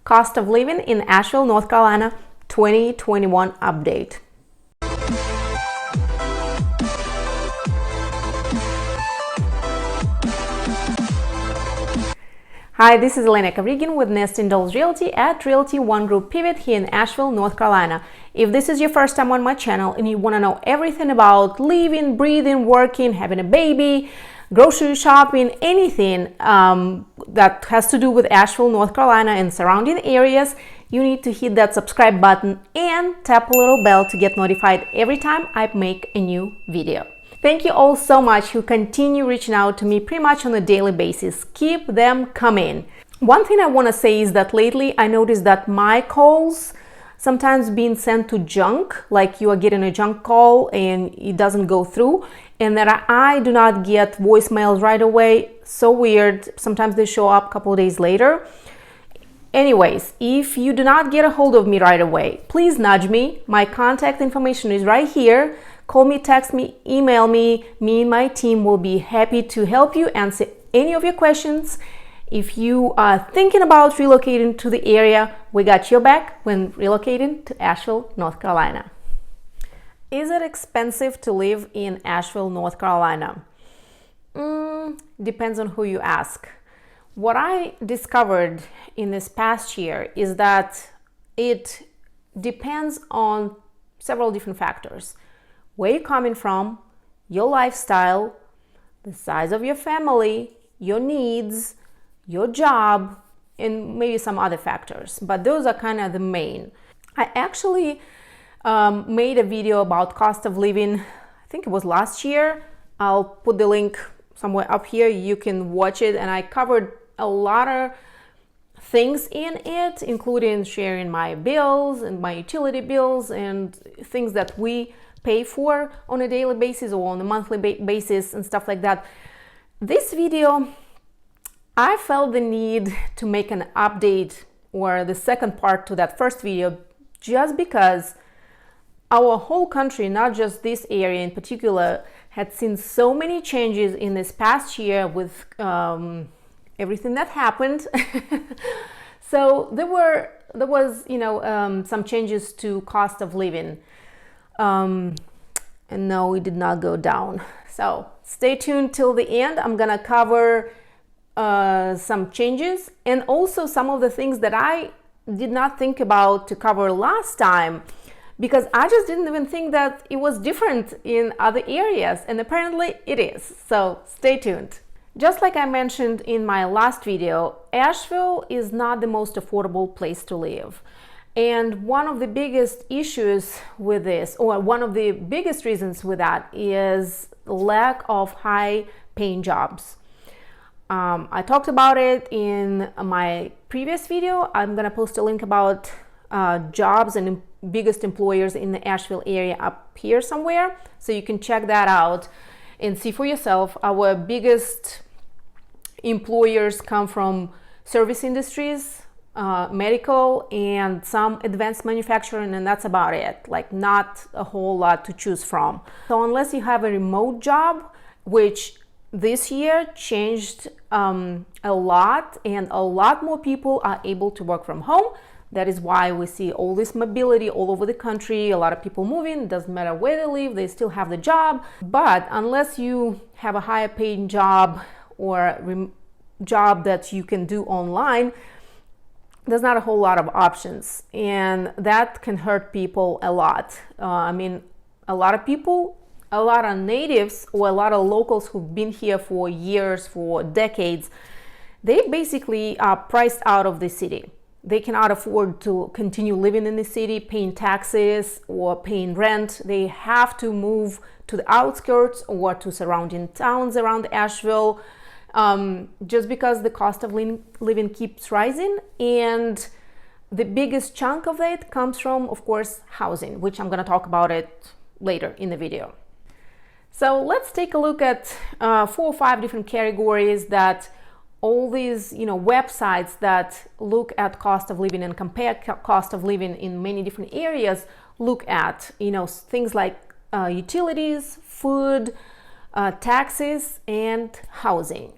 Cost of living in Asheville, North Carolina 2021 update. Hi, this is 𝕊𝕠𝕟𝕟𝕼 with ℍ𝕠𝕟𝕟𝕼 Realty at Realty One Group Pivot here in Asheville, North Carolina. If this is your first time on my channel and you want to know everything about living, breathing, working, having a baby, grocery shopping, anything that has to do with Asheville, North Carolina and surrounding areas, you need to hit that subscribe button and tap a little bell to get notified every time I make a new video. Thank you all so much who continue reaching out to me pretty much on a daily basis. Keep them coming. One thing I want to say is that lately I noticed that my calls sometimes being sent to junk, like you are getting a junk call and it doesn't go through, and that I do not get voicemails right away. So weird. Sometimes they show up a couple of days later. Anyways, if you do not get a hold of me right away, please nudge me. My contact information is right here. Call me, text me, email me. Me and my team will be happy to help you answer any of your questions. If you are thinking about relocating to the area, we got your back when relocating to Asheville, North Carolina. Is it expensive to live in Asheville, North Carolina? Depends on who you ask. What I discovered in this past year is that it depends on several different factors. Where you're coming from, your lifestyle, the size of your family, your needs, your job, and maybe some other factors. But those are kind of the main. I actually made a video about cost of living, I think it was last year. I'll put the link somewhere up here. You can watch it, and I covered a lot of things in it, including sharing my bills and my utility bills and things that we pay for on a daily basis or on a monthly basis and stuff like that. This video, I felt the need to make an update or the second part to that first video, just because our whole country, not just this area in particular, had seen so many changes in this past year with everything that happened. So there was some changes to cost of living. And no, it did not go down. So stay tuned till the end. I'm gonna cover some changes and also some of the things that I did not think about to cover last time, because I just didn't even think that it was different in other areas, and apparently it is. So stay tuned. Just like I mentioned in my last video, Asheville is not the most affordable place to live. And one of the biggest issues with this, or one of the biggest reasons with that, is lack of high-paying jobs. I talked about it in my previous video. I'm going to post a link about jobs and biggest employers in the Asheville area up here somewhere, so you can check that out and see for yourself. Our biggest employers come from service industries, medical, and some advanced manufacturing, and that's about it. Like, not a whole lot to choose from. So unless you have a remote job, which this year changed a lot, and a lot more people are able to work from home. That is why we see all this mobility all over the country. A lot of people moving, doesn't matter where they live, they still have the job. But unless you have a higher paying job or job that you can do online, there's not a whole lot of options, and that can hurt people a lot. I mean, a lot of people, a lot of natives or a lot of locals who've been here for years, for decades, they basically are priced out of the city. They cannot afford to continue living in the city, paying taxes or paying rent. They have to move to the outskirts or to surrounding towns around Asheville, just because the cost of living keeps rising. And the biggest chunk of it comes from, of course, housing, which I'm going to talk about it later in the video. So let's take a look at 4 or 5 different categories that all these websites that look at cost of living and compare cost of living in many different areas look at. Things like utilities, food, taxes, and housing.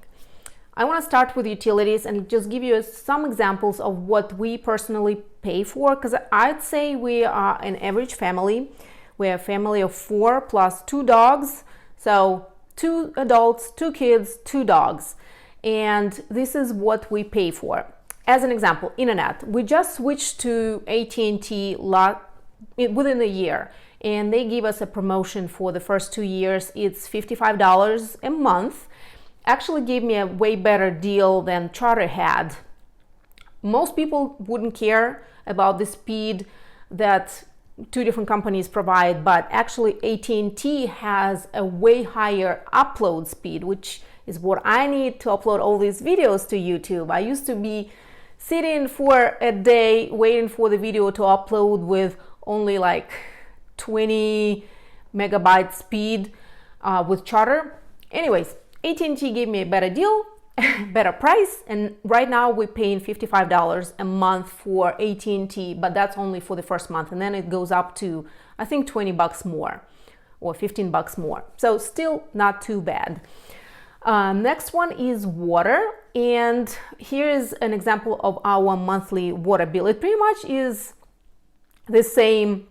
I want to start with utilities and just give you some examples of what we personally pay for, because I'd say we are an average family. We're a family of 4 plus 2 dogs, so 2 adults, 2 kids, 2 dogs, and this is what we pay for. As an example, internet. We just switched to AT&T within a year, and they give us a promotion for the first 2 years. It's $55 a month. Actually gave me a way better deal than Charter had. Most people wouldn't care about the speed that 2 different companies provide, but actually AT&T has a way higher upload speed, which is what I need to upload all these videos to YouTube. I used to be sitting for a day waiting for the video to upload with only like 20 megabyte speed with Charter. Anyways, AT&T gave me a better deal, better price, and right now we're paying $55 a month for AT&T, but that's only for the first month, and then it goes up to, I think, 20 bucks more or 15 bucks more. So still not too bad. Next one is water, and here is an example of our monthly water bill. It pretty much is the same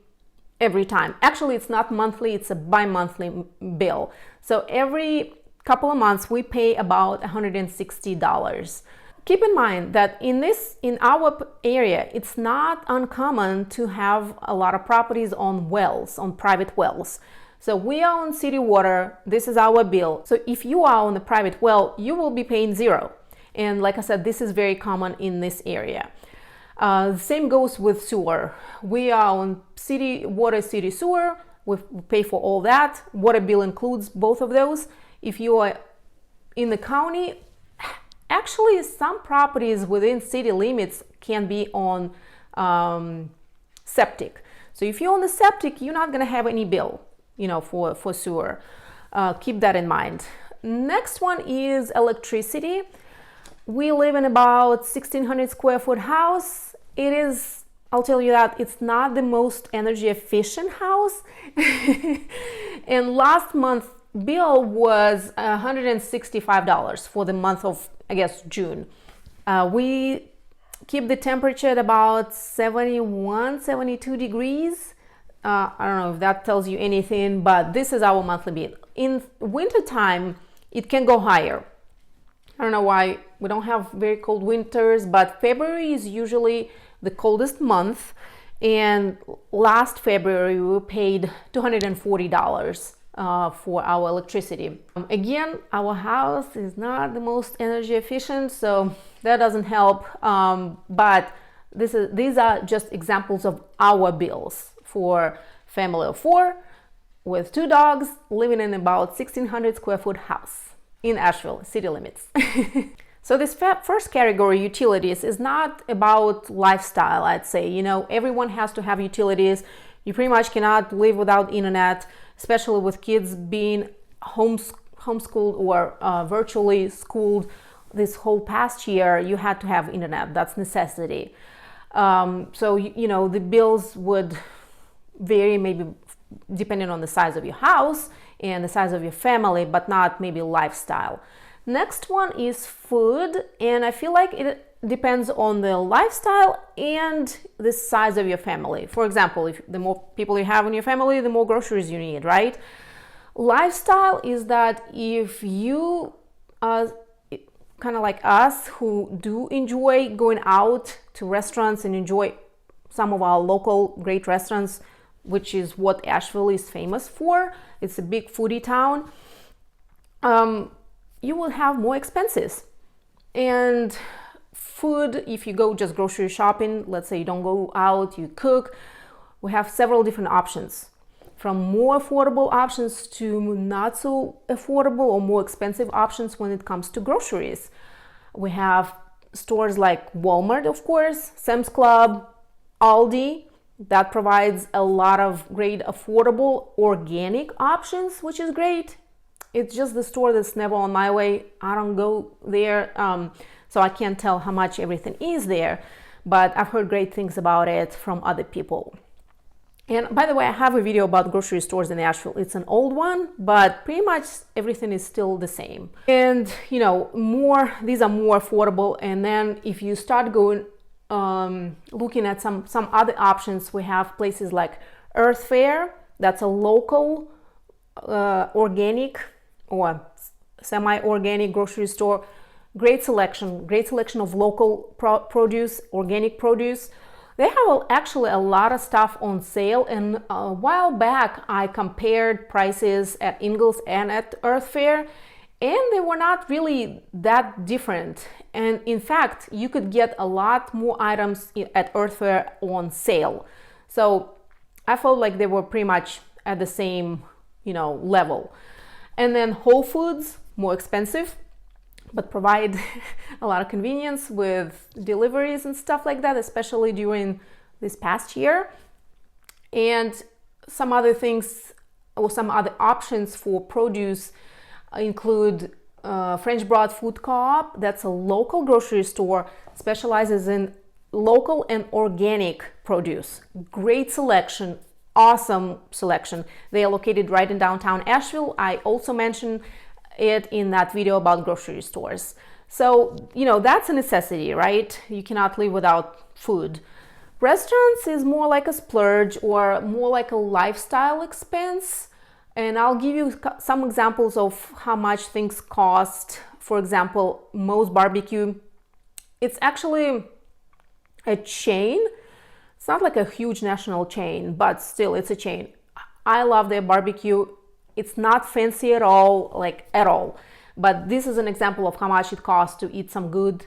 every time. Actually, it's not monthly, it's a bi-monthly bill. So every couple of months we pay about $160. Keep in mind that in our area, it's not uncommon to have a lot of properties on wells, on private wells. So we are on city water, this is our bill. So if you are on a private well, you will be paying $0. And like I said, this is very common in this area. The same goes with sewer. We are on city water, city sewer, we pay for all that. Water bill includes both of those. If you are in the county, actually some properties within city limits can be on septic. So if you're on the septic, you're not going to have any bill, for sewer. Keep that in mind. Next one is electricity. We live in about 1,600 square foot house. It is, I'll tell you that, it's not the most energy efficient house. And last month bill was $165 for the month of, I guess, June. We keep the temperature at about 71, 72 degrees. I don't know if that tells you anything, but this is our monthly bill. In winter time, it can go higher. I don't know why we don't have very cold winters, but February is usually the coldest month. And last February, we paid $240 for our electricity. Again, our house is not the most energy efficient, so that doesn't help. But these are just examples of our bills for family of 4 with 2 dogs living in about 1,600 square foot house in Asheville, city limits. So this first category, utilities, is not about lifestyle, I'd say. Everyone has to have utilities. You pretty much cannot live without internet, especially with kids being homeschooled or virtually schooled. This whole past year, you had to have internet. That's necessity. So, the bills would vary maybe depending on the size of your house and the size of your family, but not maybe lifestyle. Next one is food, and I feel like it depends on the lifestyle and the size of your family. For example, if the more people you have in your family, the more groceries you need, right? Lifestyle is that if you are kind of like us who do enjoy going out to restaurants and enjoy some of our local great restaurants, which is what Asheville is famous for. It's a big foodie town. You will have more expenses. And food, if you go just grocery shopping, let's say you don't go out, you cook, we have several different options. From more affordable options to not so affordable or more expensive options when it comes to groceries. We have stores like Walmart, of course, Sam's Club, Aldi, that provides a lot of great affordable organic options, which is great. It's just the store that's never on my way. I don't go there, so I can't tell how much everything is there, but I've heard great things about it from other people. And by the way, I have a video about grocery stores in Asheville. It's an old one, but pretty much everything is still the same. And you know, these are more affordable. And then if you start going looking at some other options, we have places like Earth Fare. That's a local organic or semi-organic grocery store. Great selection of local produce, organic produce. They have actually a lot of stuff on sale, and a while back I compared prices at Ingles and at Earth Fare, and they were not really that different. And in fact, you could get a lot more items at Earth Fare on sale. So I felt like they were pretty much at the same, you know, level. And then Whole Foods, more expensive, but provide a lot of convenience with deliveries and stuff like that, especially during this past year. And some other things, or some other options for produce include French Broad Food Co-op. That's a local grocery store, specializes in local and organic produce. Great selection, awesome selection. They are located right in downtown Asheville. I also mentioned it in that video about grocery stores. So, you know, that's a necessity, right? You cannot live without food. Restaurants is more like a splurge or more like a lifestyle expense. And I'll give you some examples of how much things cost. For example, Moe's Barbecue. It's actually a chain. It's not like a huge national chain, but still it's a chain. I love their barbecue. It's not fancy at all, like at all. But this is an example of how much it costs to eat some good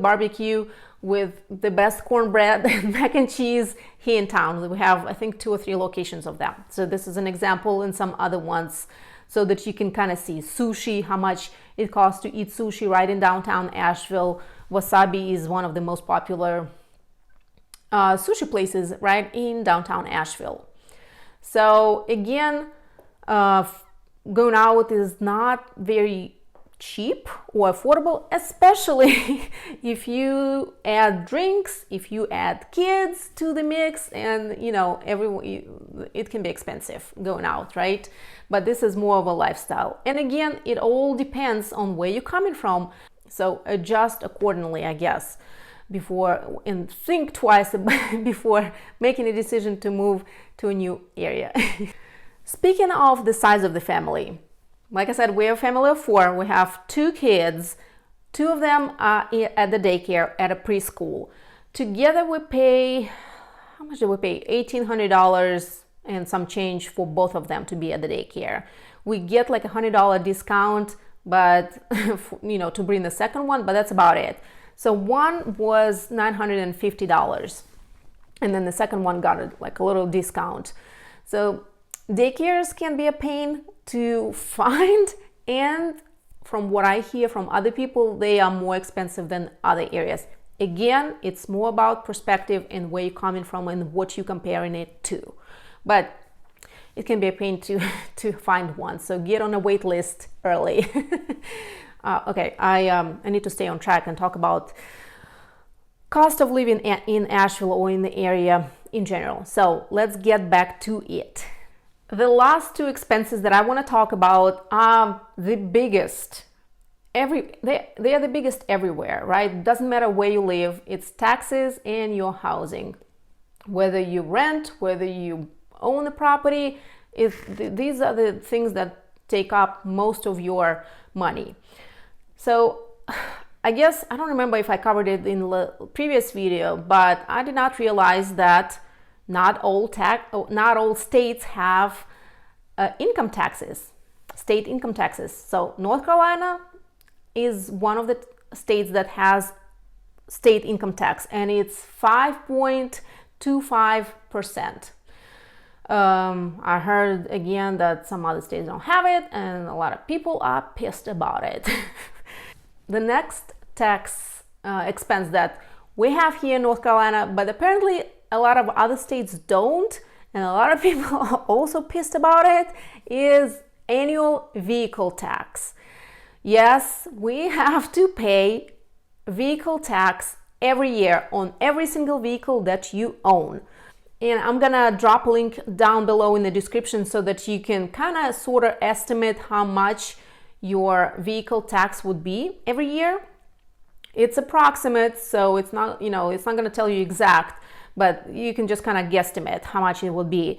barbecue with the best cornbread and mac and cheese here in town. We have, I think, 2 or 3 locations of them. So this is an example, and some other ones, so that you can kind of see sushi, how much it costs to eat sushi right in downtown Asheville. Wasabi is one of the most popular sushi places right in downtown Asheville. So again, going out is not very cheap or affordable, especially if you add drinks, if you add kids to the mix, and you know, it can be expensive going out, right? But this is more of a lifestyle. And again, it all depends on where you're coming from. So adjust accordingly, I guess, and think twice before making a decision to move to a new area. Speaking of the size of the family, like I said, we're a family of 4. We have 2 kids. 2 of them are at the daycare at a preschool. Together we pay, how much do we pay? $1,800 and some change for both of them to be at the daycare. We get like $100 discount, but you know, to bring the second one, but that's about it. So one was $950, and then the second one got like a little discount. So daycares can be a pain to find, and from what I hear from other people, they are more expensive than other areas. Again, it's more about perspective and where you're coming from and what you're comparing it to. But it can be a pain to find one, so get on a wait list early. Okay, I need to stay on track and talk about cost of living in Asheville or in the area in general. So let's get back to it. The last 2 expenses that I want to talk about are the biggest. They are the biggest everywhere, right? Doesn't matter where you live. It's taxes and your housing. Whether you rent, whether you own a property, these are the things that take up most of your money. So I guess, I don't remember if I covered it in the previous video, but I did not realize that not all states have income taxes, state income taxes. So North Carolina is one of the states that has state income tax, and it's 5.25%. I heard again that some other states don't have it, and a lot of people are pissed about it. The next tax expense that we have here in North Carolina, but apparently a lot of other states don't, and a lot of people are also pissed about it, is annual vehicle tax. Yes, we have to pay vehicle tax every year on every single vehicle that you own. And I'm gonna drop a link down below in the description so that you can kind of sort of estimate how much your vehicle tax would be every year. It's approximate, so it's not, it's not gonna tell you exact, but you can just kind of guesstimate how much it will be.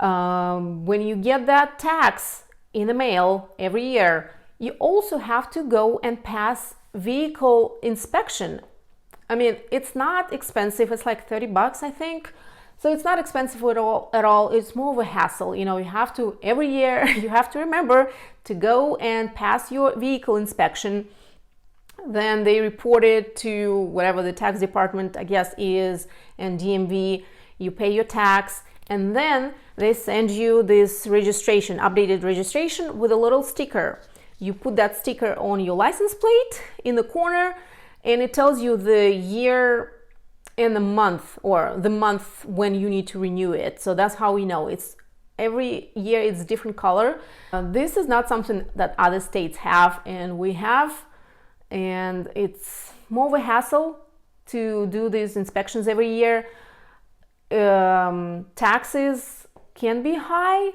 When you get that tax in the mail every year, you also have to go and pass vehicle inspection. I mean, it's not expensive. It's like $30, I think. So it's not expensive at all. It's more of a hassle. You have to, every year, you have to remember to go and pass your vehicle inspection. Then they report it to whatever the tax department, I guess, is, and DMV. You pay your tax, and then they send you this registration, updated registration with a little sticker. You put that sticker on your license plate in the corner, and it tells you the year and the month, or the month when you need to renew it. So that's how we know. It's every year it's different color. This is not something that other states have, and we have, and it's more of a hassle to do these inspections every year. Taxes can be high,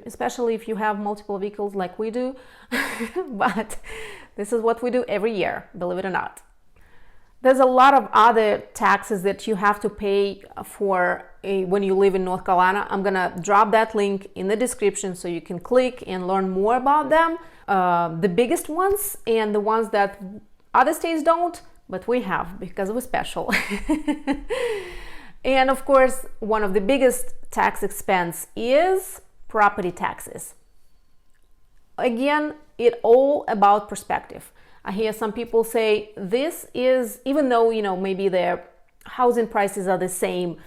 especially if you have multiple vehicles like we do, but this is what we do every year, believe it or not. There's a lot of other taxes that you have to pay for when you live in North Carolina. I'm gonna drop that link in the description so you can click and learn more about them. The biggest ones and the ones that other states don't, but we have because we're special. And of course, one of the biggest tax expense is property taxes. Again, it's all about perspective. I hear some people say this is, even though, maybe their housing prices are the same,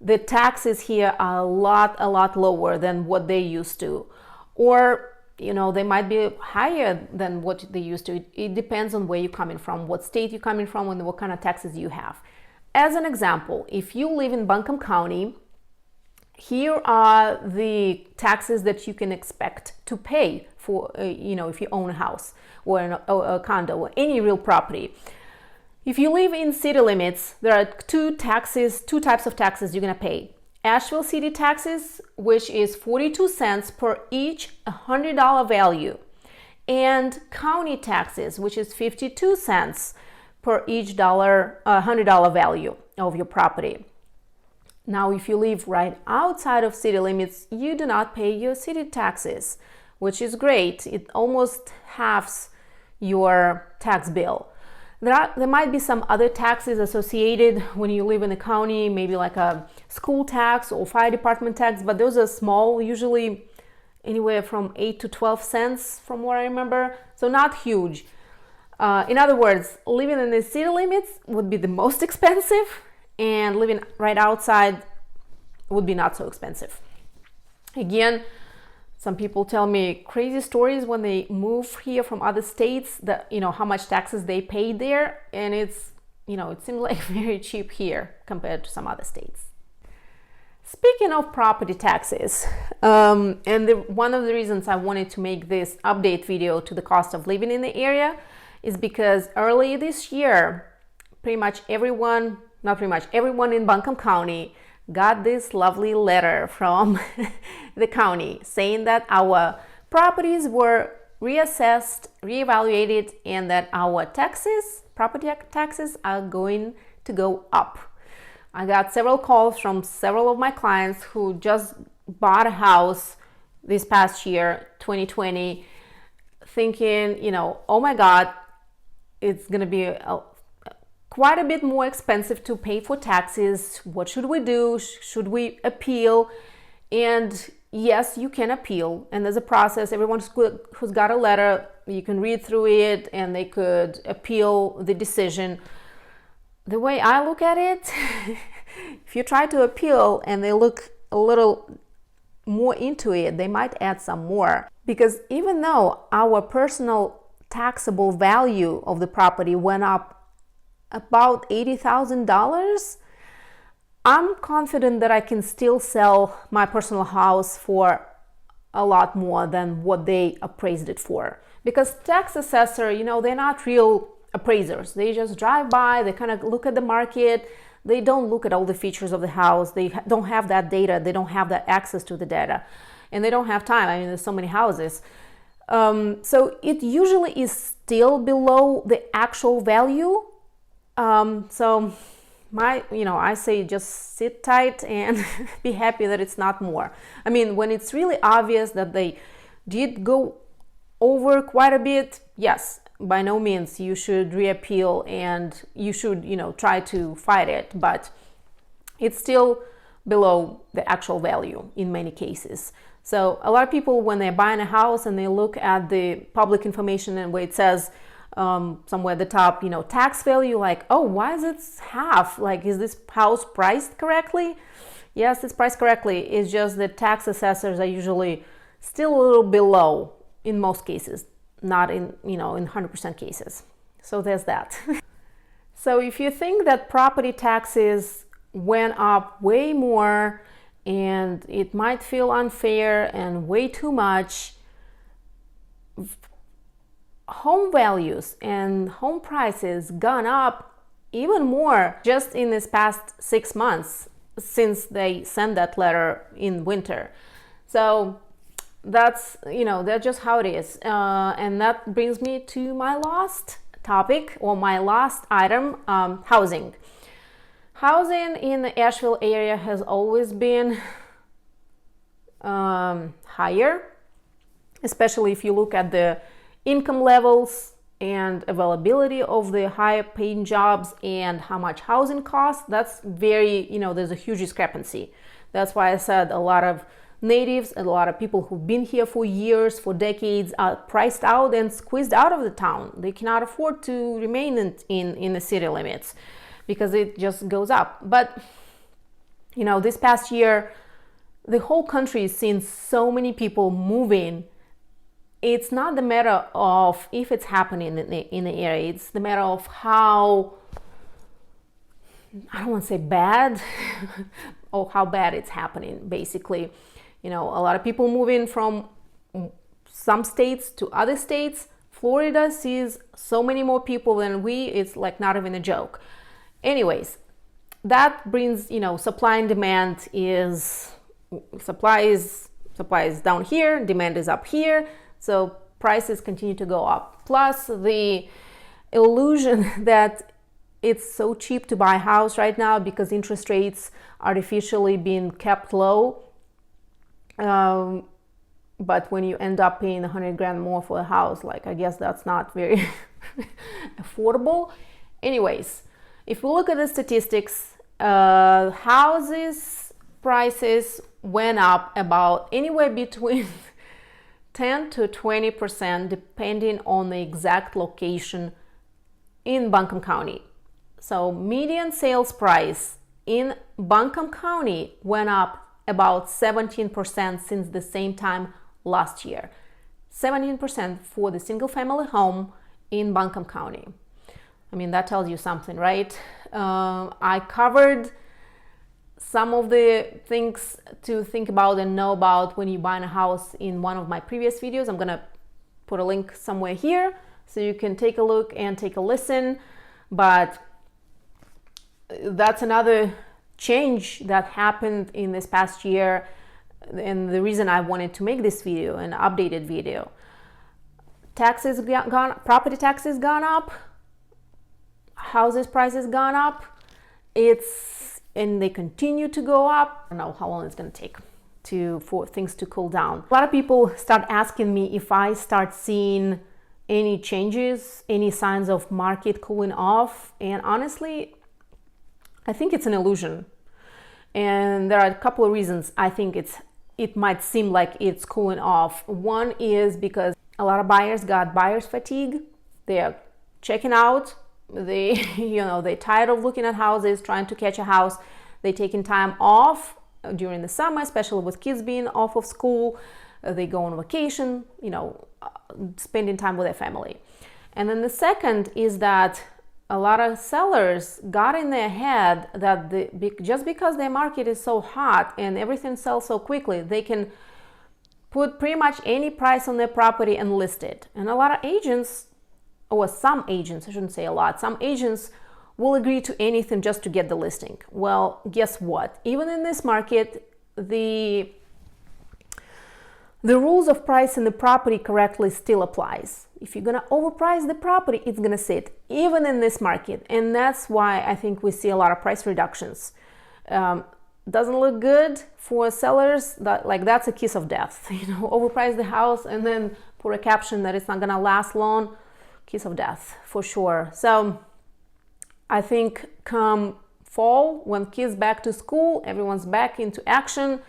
the taxes here are a lot lower than what they used to. Or, they might be higher than what they used to. It depends on where you're coming from, what state you're coming from, and what kind of taxes you have. As an example, if you live in Buncombe County, here are the taxes that you can expect to pay for, if you own a house or a condo or any real property. If you live in city limits, there are two types of taxes you're gonna pay. Asheville city taxes, which is 42 cents per each $100 value, and county taxes, which is 52 cents per each $100 value of your property. Now, if you live right outside of city limits, you do not pay your city taxes, which is great. It almost halves your tax bill. There might be some other taxes associated when you live in a county, maybe like a school tax or fire department tax, but those are small, usually anywhere from 8 to 12 cents from what I remember, so not huge. In other words, living in the city limits would be the most expensive, and living right outside would be not so expensive. Again, some people tell me crazy stories when they move here from other states, that how much taxes they pay there, and it's it seems like very cheap here compared to some other states. Speaking of property taxes, one of the reasons I wanted to make this update video to the cost of living in the area is because early this year, everyone in Buncombe County got this lovely letter from the county saying that our properties were reassessed, reevaluated, and that our property taxes are going to go up. I got several calls from several of my clients who just bought a house this past year, 2020, thinking, oh my God, it's going to be quite a bit more expensive to pay for taxes. What should we do? Should we appeal? And yes, you can appeal, and there's a process. Everyone who's got a letter, you can read through it and they could appeal the decision. The way I look at it, if you try to appeal and they look a little more into it, they might add some more. Because even though our personal taxable value of the property went up about $80,000, I'm confident that I can still sell my personal house for a lot more than what they appraised it for. Because tax assessor, they're not real appraisers. They just drive by, they kind of look at the market, they don't look at all the features of the house. They don't have that data. They don't have that access to the data, and they don't have time. I mean, there's so many houses. So it usually is still below the actual value. So I say just sit tight and be happy that it's not more. I mean, when it's really obvious that they did go over quite a bit, yes, by no means you should reappeal, and you should, try to fight it, but it's still below the actual value in many cases. So a lot of people, when they're buying a house and they look at the public information and where it says somewhere at the top, tax value, like, oh, why is it half? Like, is this house priced correctly? Yes, it's priced correctly. It's just that tax assessors are usually still a little below in most cases, not in 100% cases. So there's that. So if you think that property taxes went up way more and it might feel unfair and way too much, home values and home prices gone up even more just in this past 6 months since they sent that letter in winter. So that's just how it is. And that brings me to my last topic, or my last item, housing. Housing in the Asheville area has always been higher, especially if you look at the income levels and availability of the higher paying jobs and how much housing costs. That's very, there's a huge discrepancy. That's why I said a lot of natives and a lot of people who've been here for years, for decades, are priced out and squeezed out of the town. They cannot afford to remain in the city limits because it just goes up. But this past year, the whole country has seen so many people moving. It's not the matter of if it's happening in the area, it's the matter of how, I don't want to say bad, or how bad it's happening, basically. A lot of people moving from some states to other states. Florida sees so many more people than we, it's like not even a joke. Anyways, that brings, supply and demand is, supply is down here, demand is up here. So prices continue to go up. Plus the illusion that it's so cheap to buy a house right now because interest rates artificially being kept low. But when you end up paying $100,000 more for a house, like, I guess that's not very affordable. Anyways, if we look at the statistics, houses prices went up about anywhere between 10 to 20% depending on the exact location in Buncombe County. So median sales price in Buncombe County went up about 17% since the same time last year. 17% for the single family home in Buncombe County. I mean, that tells you something, right? I covered some of the things to think about and know about when you buy a house in one of my previous videos. I'm gonna put a link somewhere here so you can take a look and take a listen. But that's another change that happened in this past year, and the reason I wanted to make this video, an updated video. Taxes gone, property taxes gone up, houses prices gone up. And they continue to go up. I don't know how long it's going to take for things to cool down. A lot of people start asking me if I start seeing any changes, any signs of market cooling off, and honestly, I think it's an illusion. And there are a couple of reasons I think it might seem like it's cooling off. One is because a lot of buyers got buyer's fatigue. They're checking out. They're tired of looking at houses, trying to catch a house. They're taking time off during the summer, especially with kids being off of school. They go on vacation, spending time with their family. And then the second is that a lot of sellers got in their head that just because their market is so hot and everything sells so quickly, they can put pretty much any price on their property and list it. And a lot of agents, or some agents, I shouldn't say a lot, some agents will agree to anything just to get the listing. Well, guess what? Even in this market, the rules of pricing the property correctly still applies. If you're gonna overprice the property, it's gonna sit, even in this market. And that's why I think we see a lot of price reductions. Doesn't look good for sellers. That's a kiss of death. Overprice the house and then put a caption that it's not gonna last long. Kiss of death, for sure. So I think come fall, when kids back to school, everyone's back into action.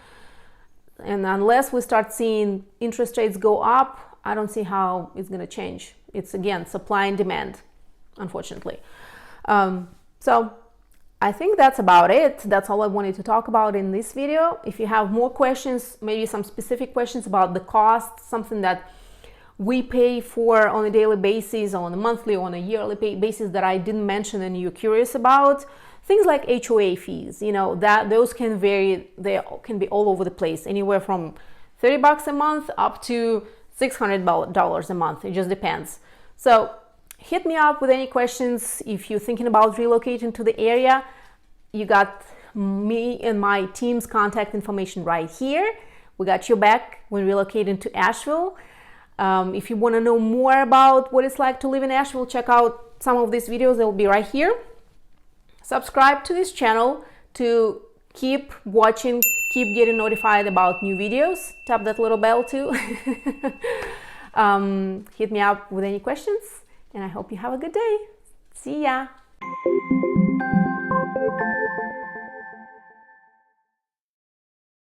And unless we start seeing interest rates go up, I don't see how it's going to change. It's, again, supply and demand, unfortunately. So I think that's about it. That's all I wanted to talk about in this video. If you have more questions, maybe some specific questions about the cost, something that we pay for on a daily basis, or on a monthly or on a yearly basis that I didn't mention and you're curious about, things like HOA fees, those can vary. They can be all over the place, anywhere from $30 a month up to $600 a month. It just depends. So hit me up with any questions. If you're thinking about relocating to the area, you got me and my team's contact information right here. We got your back when relocating to Asheville. If you want to know more about what it's like to live in Asheville, check out some of these videos. They'll be right here. Subscribe to this channel to keep watching, keep getting notified about new videos. Tap that little bell too. Hit me up with any questions, and I hope you have a good day. See ya.